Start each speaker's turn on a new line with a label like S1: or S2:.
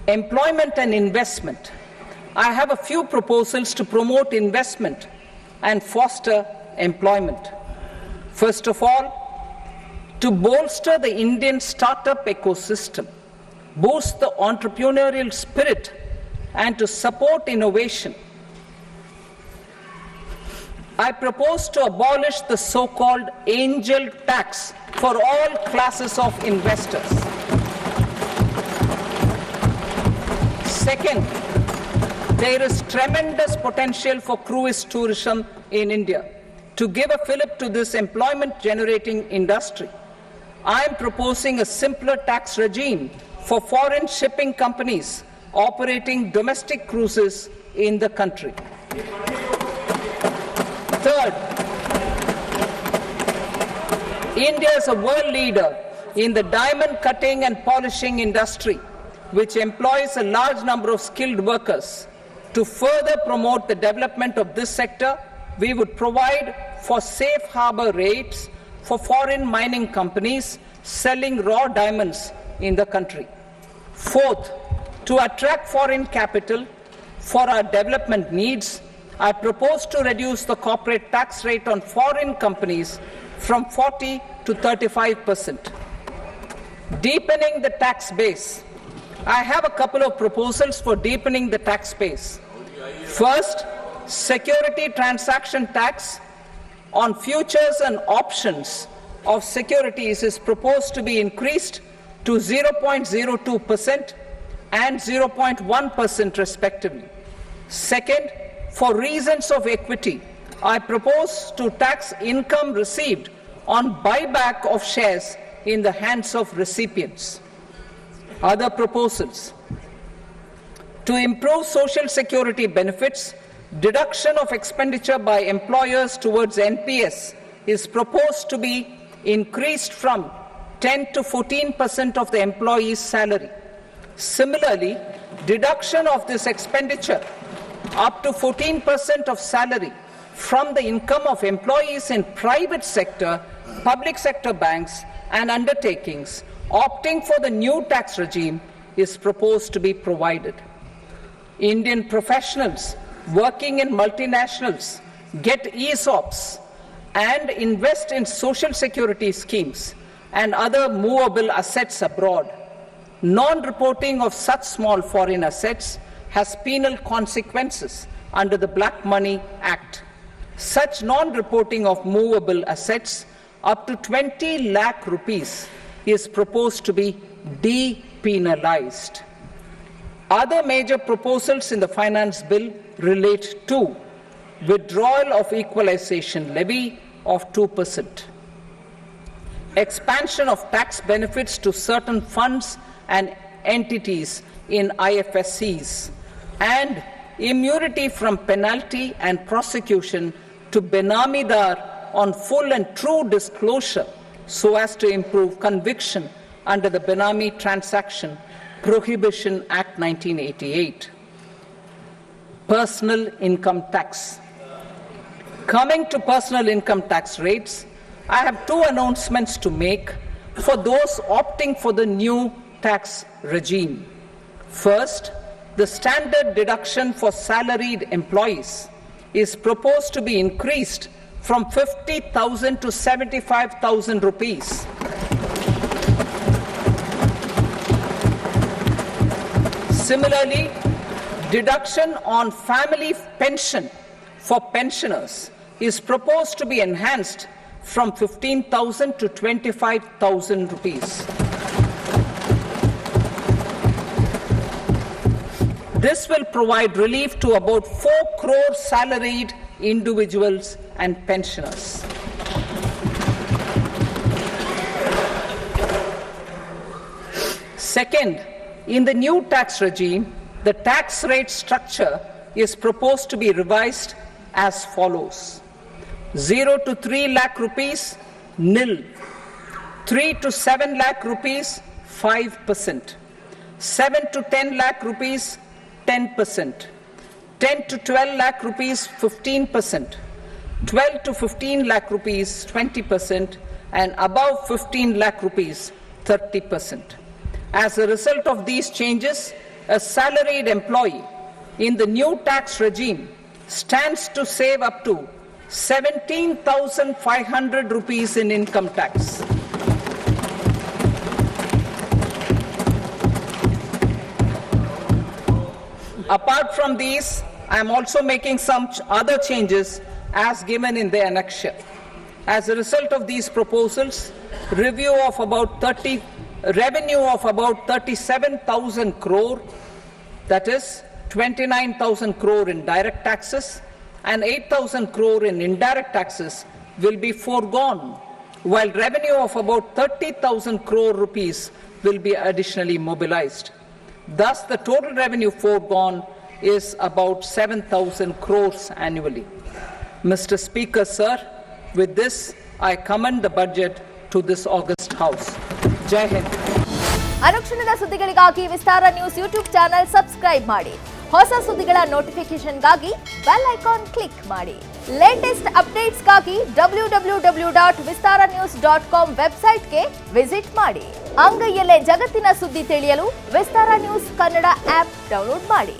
S1: Employment and investment. I have a few proposals to promote investment and foster employment. First of all, to bolster the Indian startup ecosystem, boost the entrepreneurial spirit, and to support innovation, I propose to abolish the so-called angel tax for all classes of investors. Second, there is tremendous potential for cruise tourism in India. To give a fillip to this employment-generating industry, I am proposing a simpler tax regime for foreign shipping companies operating domestic cruises in the country. Third, India is a world leader in the diamond cutting and polishing industry, which employs a large number of skilled workers. To further promote the development of this sector, we would provide for safe harbor rates for foreign mining companies selling raw diamonds in the country. Fourth, to attract foreign capital for our development needs, I propose to reduce the corporate tax rate on foreign companies from 40 to 35%. Deepening the tax base. I have a couple of proposals for deepening the tax base. First, security transaction tax on futures and options of securities is proposed to be increased to 0.02% and 0.1% respectively. Second, for reasons of equity, I propose to tax income received on buyback of shares in the hands of recipients. Other proposals. To improve social security benefits, deduction of expenditure by employers towards NPS is proposed to be increased from 10 to 14% of the employee's salary. Similarly, deduction of this expenditure up to 14% of salary from the income of employees in private sector, public sector banks and undertakings opting for the new tax regime is proposed to be provided. Indian professionals working in multinationals get ESOPs and invest in social security schemes and other movable assets abroad. Non-reporting of such small foreign assets has penal consequences under the Black Money Act. Such non-reporting of movable assets up to 20 lakh rupees is proposed to be depenalized. Other major proposals in the finance bill relate to withdrawal of equalization levy of 2%, expansion of tax benefits to certain funds and entities in IFSCs, and immunity from penalty and prosecution to Benamidar on full and true disclosure so as to improve conviction under the Benami Transaction Prohibition Act 1988. Personal income tax. Coming to personal income tax rates, I have two announcements to make for those opting for the new tax regime. First, the standard deduction for salaried employees is proposed to be increased from 50,000 to 75,000 rupees. Similarly, deduction on family pension for pensioners is proposed to be enhanced from 15,000 to 25,000 rupees. This will provide relief to about 4 crore salaried individuals and pensioners. Second, in the new tax regime, the tax rate structure is proposed to be revised as follows: 0 to 3 lakh rupees, nil; 3 to 7 lakh rupees, 5%; 7 to 10 lakh rupees, 10%; 10 to 12 lakh rupees, 15%; 12 to 15 lakh rupees, 20%; and above 15 lakh rupees, 30%. As a result of these changes, a salaried employee in the new tax regime stands to save up to 17,500 rupees in income tax. Apart from these, I am also making some other changes as given in the annexure. As a result of these proposals, revenue of about 37,000 crore, that is 29,000 crore in direct taxes and 8,000 crore in indirect taxes will be foregone, while revenue of about 30,000 crore rupees will be additionally mobilized. Thus, the total revenue foregone is about 7,000 crores annually. Mr. Speaker, sir, with this, I commend the budget to this august House. Jai Hind.
S2: ಅನುಕ್ಷಣದ ಸುದ್ದಿಗಳಿಗಾಗಿ ವಿಸ್ತಾರ news YouTube channel subscribe ಮಾಡಿ. ಹೊಸ ಸುದ್ದಿಗಳ ನೋಟಿಫಿಕೇಶನ್ಗಾಗಿ bell icon click ಮಾಡಿ. Latest ಅಪ್ಡೇಟ್ಸ್ಗಾಗಿ www.vistaranews.com ವೆಬ್ಸೈಟ್ಗೆ visit ಮಾಡಿ. ಅಂಗೈಯಲ್ಲೇ ಜಗತ್ತಿನ ಸುದ್ದಿ ತಿಳಿಯಲು ವಿಸ್ತಾರ ನ್ಯೂಸ್ ಕನ್ನಡ ಆಪ್ ಡೌನ್ಲೋಡ್ ಮಾಡಿ.